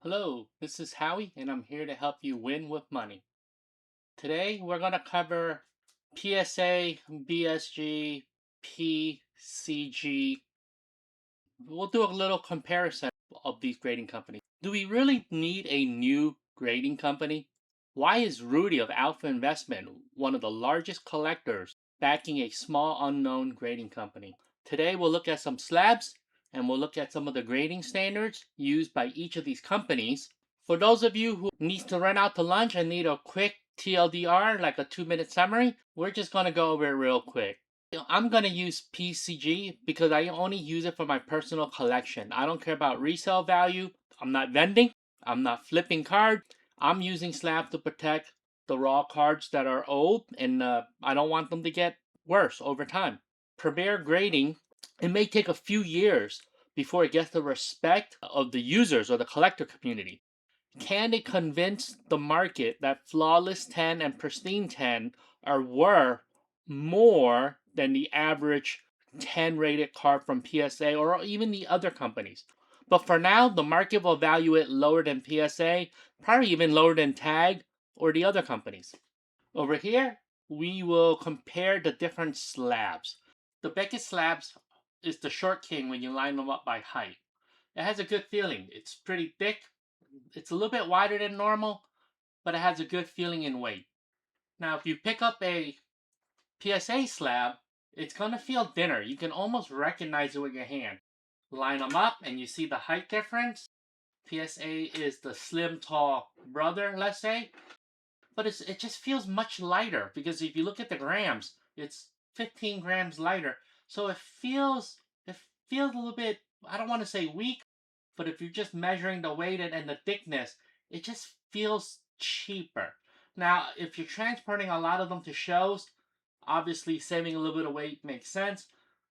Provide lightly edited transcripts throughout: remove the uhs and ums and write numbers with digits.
Hello, this is Howie, and I'm here to help you win with money. Today, we're going to cover PSA, BSG, PCG. We'll do a little comparison of these grading companies. Do we really need a new grading company? Why is Rudy of Alpha Investment one of the largest collectors backing a small unknown grading company? Today, we'll look at some slabs and we'll look at some of the grading standards used by each of these companies. For those of you who needs to run out to lunch and need a quick TLDR, like a 2-minute summary, we're just going to go over it real quick. I'm going to use PCG because I only use it for my personal collection. I don't care about resale value. I'm not vending. I'm not flipping cards. I'm using slabs to protect the raw cards that are old, and I don't want them to get worse over time. Premier grading, it may take a few years before it gets the respect of the users or the collector community. Can it convince the market that Flawless 10 and Pristine 10 are worth more than the average 10 rated card from PSA or even the other companies? But for now, the market will value it lower than PSA, probably even lower than Tag or the other companies. Over here, we will compare the different slabs. The Beckett slabs is the short king when you line them up by height. It has a good feeling. It's pretty thick. It's a little bit wider than normal, but it has a good feeling in weight. Now, if you pick up a PSA slab, it's going to feel thinner. You can almost recognize it with your hand. Line them up and you see the height difference. PSA is the slim, tall brother, let's say. But it just feels much lighter because if you look at the grams, it's 15 grams lighter. So it feels a little bit, I don't want to say weak, but if you're just measuring the weight and the thickness, it just feels cheaper. Now, if you're transporting a lot of them to shows, obviously saving a little bit of weight makes sense.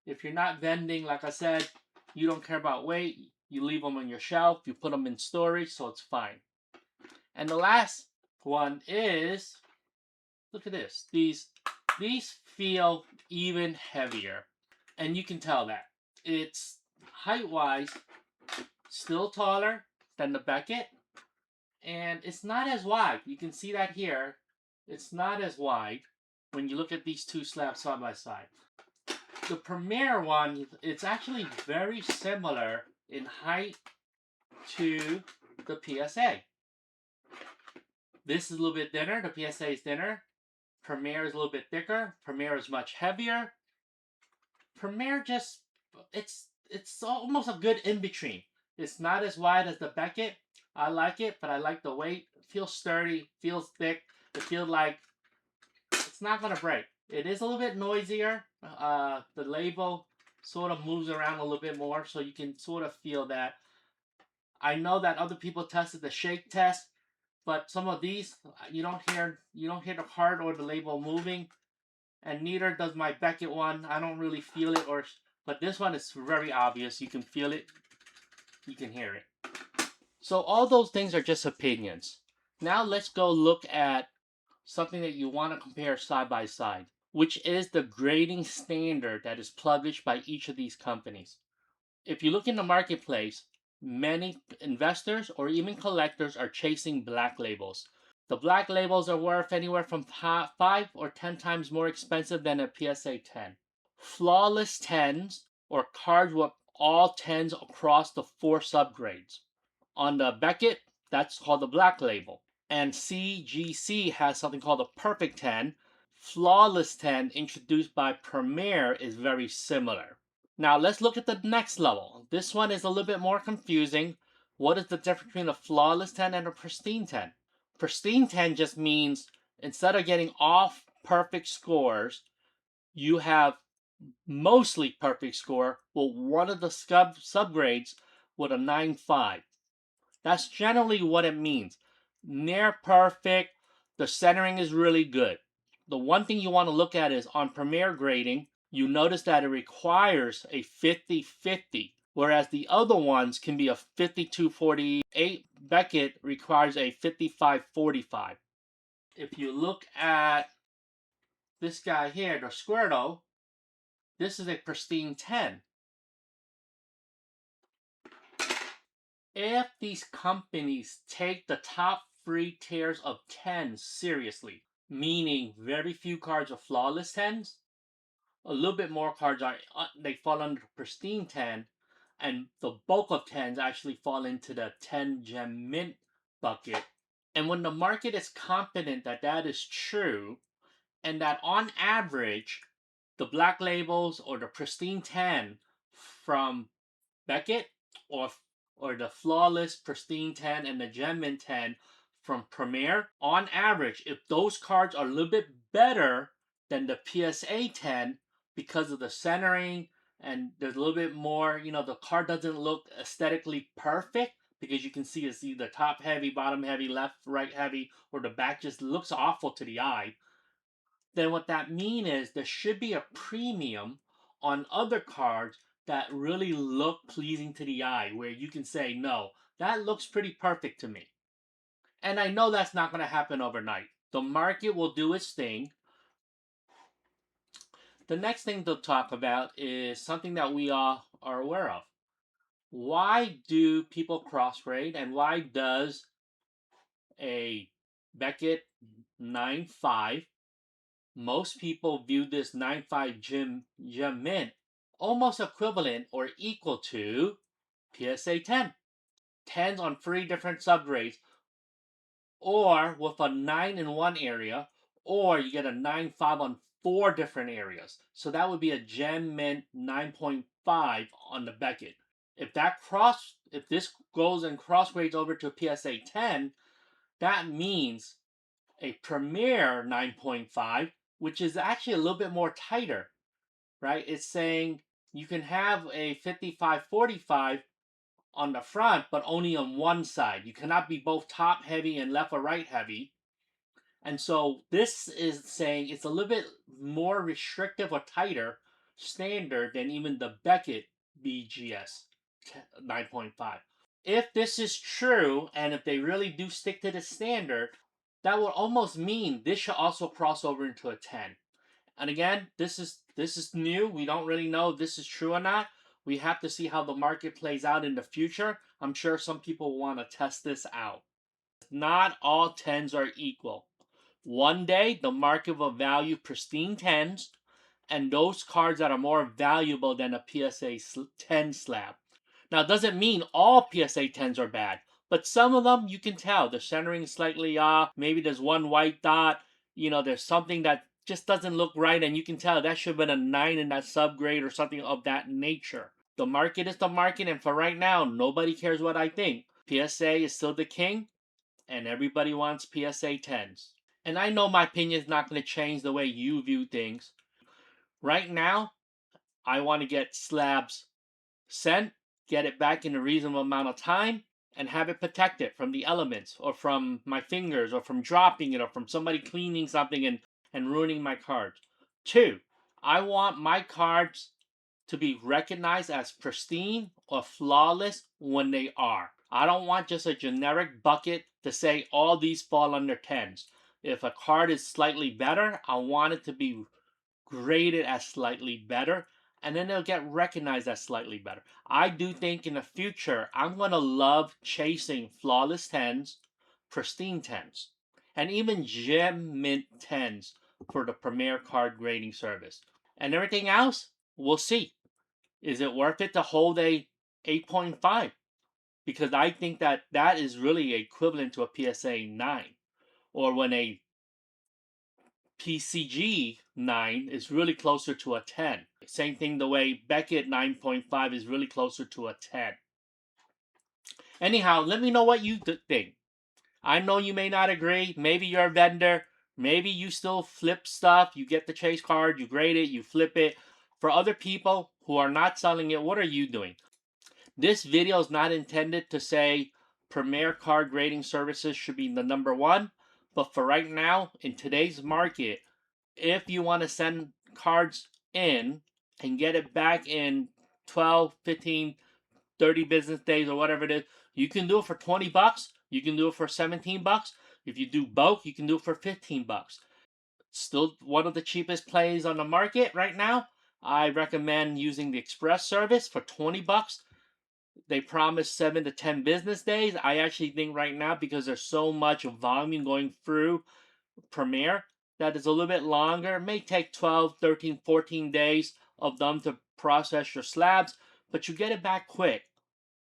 If you're not vending, like I said, you don't care about weight, you leave them on your shelf, you put them in storage, so it's fine. And the last one is, look at this. These feel even heavier, and you can tell that. It's height-wise still taller than the Beckett, and it's not as wide. You can see that here. It's not as wide when you look at these two slabs side by side. The Premier one, it's actually very similar in height to the PSA. This is a little bit thinner. The PSA is thinner. Premier is a little bit thicker. Premier is much heavier. Premier just, it's almost a good in between. It's not as wide as the Beckett. I like it, but I like the weight. It feels sturdy, feels thick. It feels like it's not gonna break. It is a little bit noisier. The label sort of moves around a little bit more, so you can sort of feel that. I know that other people tested the shake test, but some of these you don't hear the card or the label moving, and neither does my Beckett one. I don't really feel it, but this one is very obvious. You can feel it, you can hear it. So all those things are just opinions. Now let's go look at something that you want to compare side by side, which is the grading standard that is published by each of these companies. If you look in the marketplace, many investors or even collectors are chasing black labels. The black labels are worth anywhere from 5 or 10 times more expensive than a PSA 10. Flawless 10s, or cards with all 10s across the 4 subgrades. On the Beckett, that's called the black label. And CGC has something called a perfect 10. Flawless 10 introduced by Premier is very similar. Now let's look at the next level. This one is a little bit more confusing. What is the difference between a flawless 10 and a pristine 10? Pristine 10 just means instead of getting off perfect scores, you have mostly perfect score with one of the subgrades with a 9.5. That's generally what it means. Near perfect, the centering is really good. The one thing you want to look at is on Premier grading, you notice that it requires a 50-50, whereas the other ones can be a 52-48. Beckett requires a 55-45. If you look at this guy here, the Squirtle, this is a pristine 10. If these companies take the top three tiers of 10s seriously, meaning very few cards are flawless 10s, a little bit more cards are they fall under the pristine 10, and the bulk of 10s actually fall into the 10 gem mint bucket. And when the market is confident that that is true, and that on average, the black labels or the pristine 10 from Beckett or the flawless pristine 10 and the gem mint 10 from Premier, on average, if those cards are a little bit better than the PSA 10 because of the centering and there's a little bit more, the card doesn't look aesthetically perfect because you can see it's either top heavy, bottom heavy, left, right heavy, or the back just looks awful to the eye, then what that means is there should be a premium on other cards that really look pleasing to the eye, where you can say, no, that looks pretty perfect to me. And I know that's not going to happen overnight. The market will do its thing. The next thing to talk about is something that we all are aware of. Why do people cross grade, and why does a Beckett 9.5, most people view this 9.5 gem mint almost equivalent or equal to PSA 10. 10s on 3 different subgrades, or with a 9 in one area, or you get a 9.5 on 4 different areas. So that would be a gem mint 9.5 on the Beckett. If this goes and cross grades over to PSA 10, that means a Premier 9.5, which is actually a little bit more tighter, right? It's saying you can have a 55-45 on the front, but only on one side. You cannot be both top heavy and left or right heavy. And so this is saying it's a little bit more restrictive or tighter standard than even the Beckett BGS 9.5. If this is true, and if they really do stick to the standard, that would almost mean this should also cross over into a 10. And again, this is new. We don't really know if this is true or not. We have to see how the market plays out in the future. I'm sure some people want to test this out. Not all 10s are equal. One day, the market will value pristine 10s and those cards that are more valuable than a PSA 10 slab. Now, it doesn't mean all PSA 10s are bad, but some of them you can tell the centering is slightly off. Maybe there's one white dot. There's something that just doesn't look right, and you can tell that should have been a 9 in that subgrade or something of that nature. The market is the market, and for right now, nobody cares what I think. PSA is still the king, and everybody wants PSA 10s. And I know my opinion is not going to change the way you view things. Right now, I want to get slabs sent, get it back in a reasonable amount of time, and have it protected from the elements, or from my fingers, or from dropping it, or from somebody cleaning something and ruining my cards. 2, I want my cards to be recognized as pristine or flawless when they are. I don't want just a generic bucket to say all these fall under 10s. If a card is slightly better, I want it to be graded as slightly better, and then they'll get recognized as slightly better. I do think in the future, I'm going to love chasing flawless 10s, pristine 10s, and even gem mint 10s for the Premier card grading service. And everything else, we'll see. Is it worth it to hold a 8.5? Because I think that that is really equivalent to a PSA 9. Or when a PCG 9 is really closer to a 10. Same thing the way Beckett 9.5 is really closer to a 10. Anyhow, let me know what you think. I know you may not agree. Maybe you're a vendor. Maybe you still flip stuff. You get the chase card, you grade it, you flip it. For other people who are not selling it, what are you doing? This video is not intended to say Premier card grading services should be the number one. But for right now, in today's market, if you want to send cards in and get it back in 12, 15, 30 business days or whatever it is, you can do it for 20 bucks. You can do it for 17 bucks. If you do both, you can do it for 15 bucks. Still one of the cheapest plays on the market right now. I recommend using the express service for 20 bucks. They promised 7 to 10 business days. I actually think right now, because there's so much volume going through Premiere, that is a little bit longer. It may take 12, 13, 14 days of them to process your slabs, but you get it back quick.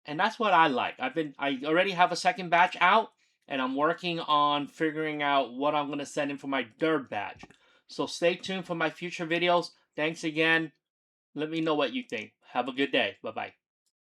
And that's what I like. I already have a second batch out, and I'm working on figuring out what I'm going to send in for my third batch. So stay tuned for my future videos. Thanks again. Let me know what you think. Have a good day. Bye bye.